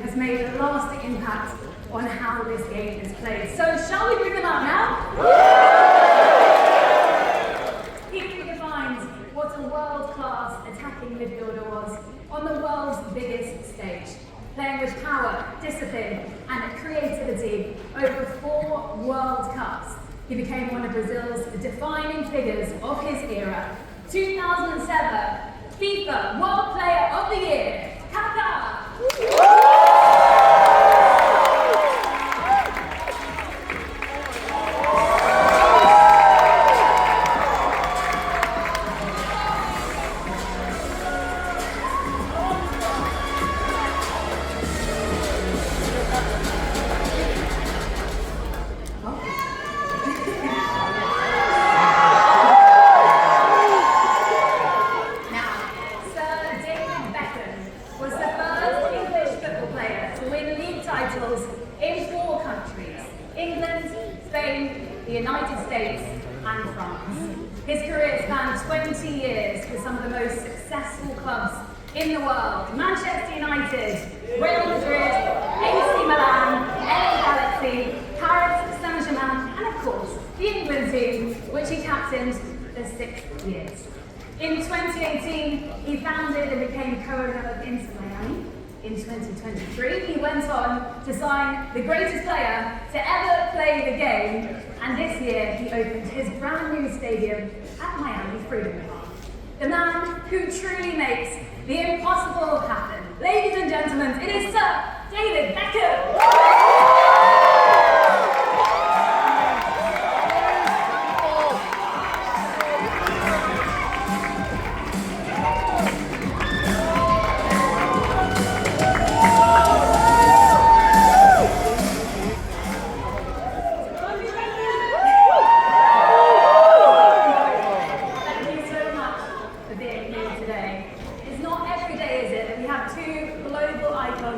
has made a lasting impact on how this game is played. So shall we bring them out now? He redefined what a world-class attacking midfielder was on the world's biggest stage, playing with power, discipline and creativity over 4 World Cups. He became one of Brazil's defining figures of his era. 2007 FIFA World Player of the Year, Kaká! In 4 countries, England, Spain, the United States and France. His career spanned 20 years with some of the most successful clubs in the world: Manchester United, Real Madrid, AC Milan, LA Galaxy, Paris Saint-Germain and of course the England team, which he captained for 6 years. In 2018, he founded and became co-owner of Inter Miami. In 2023, he went on to sign the greatest player to ever play the game, and this year he opened his brand new stadium at Miami Freedom Park. The man who truly makes the impossible happen. Ladies and gentlemen, it is Sir David Beckham!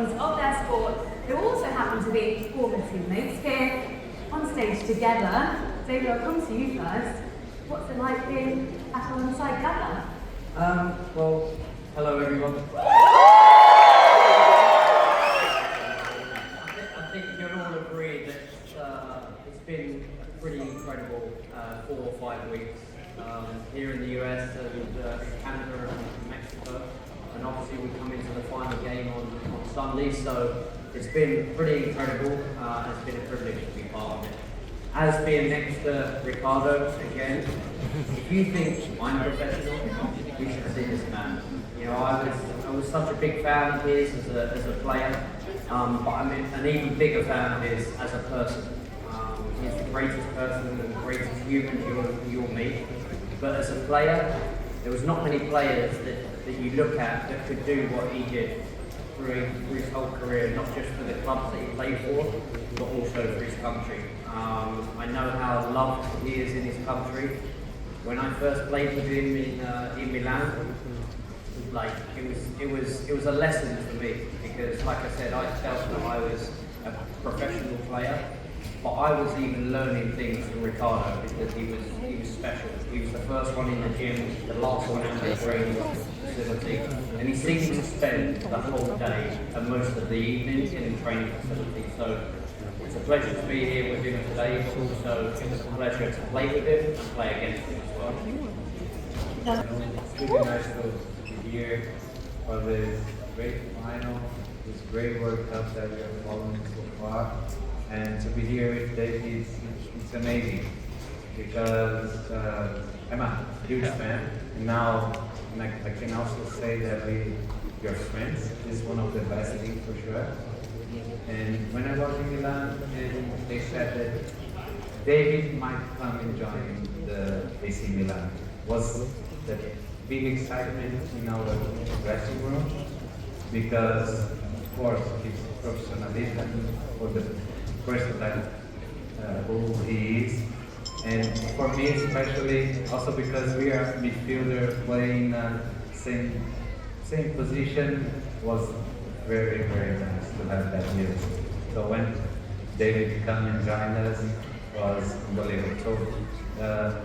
Of their sport, who also happen to be former teammates here on stage together. David, I'll come to you first. What's it like being back alongside Kaká? Well, hello everyone. I think you'll all agree that it's been pretty incredible 4 or 5 weeks here in the US and Canada and Mexico. And obviously we come into the final game on Sunday, so it's been pretty incredible. It's been a privilege to be part of it. As being next to Ricardo again, if you think I'm professional, you should see this man. You know, I was such a big fan of his as a player, but I'm an even bigger fan of his as a person. He's the greatest person and the greatest human you'll meet. But as a player, there was not many players that you look at that could do what he did through his whole career, not just for the clubs that he played for, but also for his country. I know how loved he is in his country. When I first played with him in Milan, like it was a lesson for me, because like I said, I felt that I was a professional player, but I was even learning things from Ricardo because he was special. He was the first one in the gym, the last one in the training facility, and he seemed to spend the whole day and most of the evening in the training facility. So it's a pleasure to be here with him today, but also it's a pleasure to play with him and play against him as well. It's really nice to be here for this great final, this great World Cup that we are following so far. And to be here with David, it's amazing, because I'm a huge fan, and now I can also say that we are friends. This is one of the best things for sure. And when I was in Milan, and they said that David might come and join the AC Milan, was the big excitement in our dressing room, because of course his professionalism for the person that who he is, and for me especially also because we are midfielder playing same position, was very nice to have that news. So when David come and join us, was unbelievable. So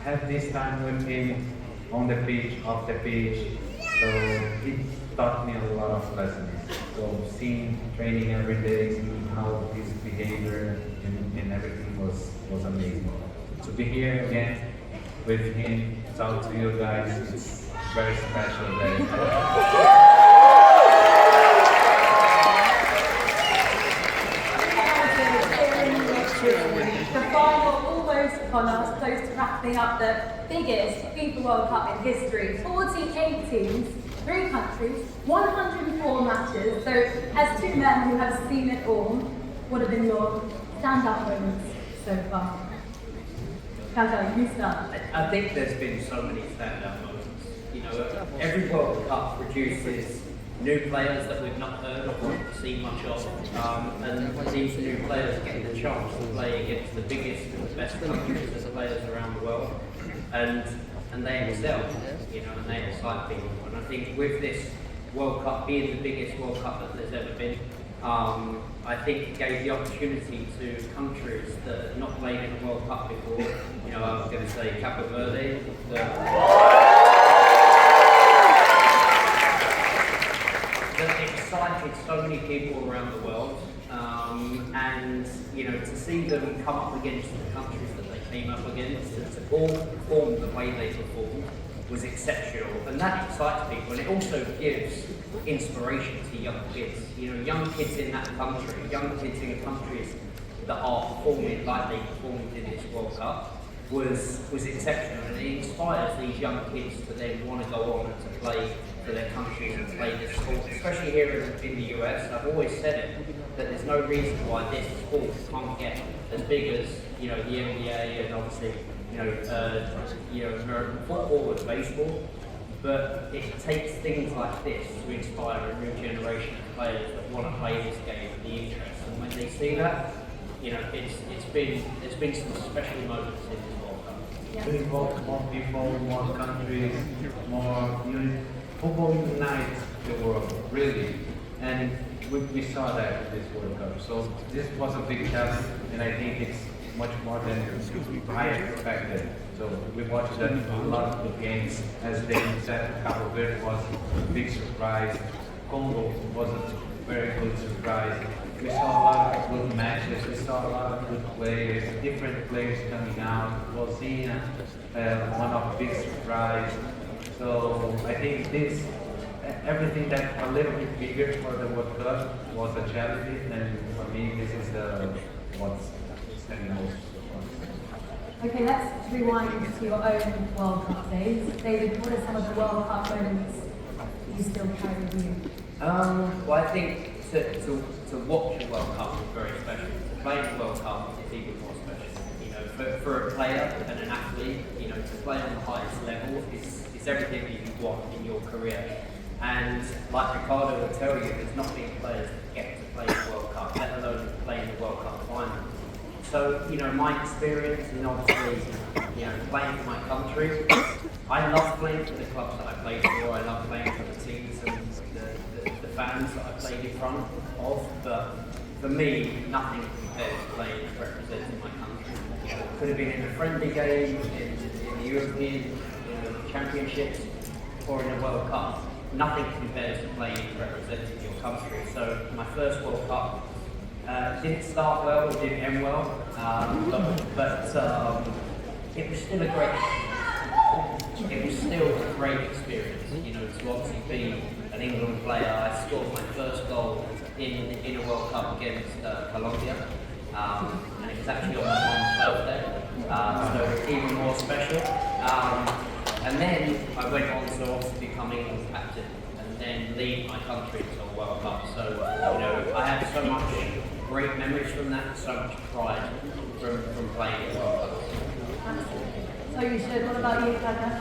have this time with him on the pitch, off the pitch. So taught me a lot of lessons. So seeing training every day, seeing how his behavior and everything was amazing. To be here again with him, talk to you guys, it's very special, very special. The final almost upon us, close to wrapping up the biggest FIFA World Cup in history. 48 teams, 3 countries, 104 matches. So, as two men who have seen it all, what have been your standout moments so far? Kaká, you start. I think there's been so many standout moments. You know, every World Cup produces new players that we've not heard of or seen much of, and these new players get the chance to play against the biggest and the best countries and players around the world, and they excel, you know, and they excite people. And I think with this World Cup being the biggest World Cup that there's ever been, I think it gave the opportunity to countries that have not played in a World Cup before. You know, I was going to say Cape Verde. That excited so many people around the world, and you know, to see them come up against the countries that they came up against, and to all perform the way they performed was exceptional, and that excites people, and it also gives inspiration to young kids. You know, young kids in that country, young kids in countries that are performing like they performed in this World Cup was exceptional, and it inspires these young kids to then want to go on and to play for their countries and play this sport, especially here in the US. I've always said it, that there's no reason why this sport can't get as big as, you know, the NBA and obviously, you know, American football and baseball. But it takes things like this to inspire a new generation of players that want to play this game and the interest. And when they see that, you know, there's been some special moments in this World Cup. Yeah. We involve more people, more countries, more unit. Football unites the world, really. And we saw that in this World Cup. So this was a big challenge, and I think it's much more than I expected. So we watched a lot of the games. As they said, Cape Verde was a big surprise. Congo was a very good surprise. We saw a lot of good matches. We saw a lot of good players, different players coming out. Bosnia, one of the big surprise. So I think everything that's a little bit bigger for the World Cup was a challenge, and for me this is what's standing most. Okay, let's rewind to your own World Cup days. David, what are some of the World Cup moments you still carry with you? Well, I think to watch a World Cup is very special. To play in a World Cup is even more special. You know, for a player and an athlete, you know, to play on the highest level is everything that you want in your career. And like Ricardo will tell you, there's not many players that get to play in the World Cup, let alone play in the World Cup final. So, you know, my experience in obviously, you know, playing for my country, I love playing for the clubs that I played for, I love playing for the teams and the fans that I played in front of, but for me, nothing compares to playing and representing my country. You know, it could have been in a friendly game, in the European Championships, or in a World Cup. Nothing compares to playing and representing your country. So my first World Cup didn't start well, it didn't end well, but it was still a great experience. You know, to obviously be an England player. I scored my first goal in a World Cup against Colombia, and it was actually on my mom's birthday, so even more special. And then I went on to obviously become England's captain and then lead my country to a World Cup. So, you know, I have so much great memories from that, so much pride from playing in World Cup. So you should. What about you, Kaká?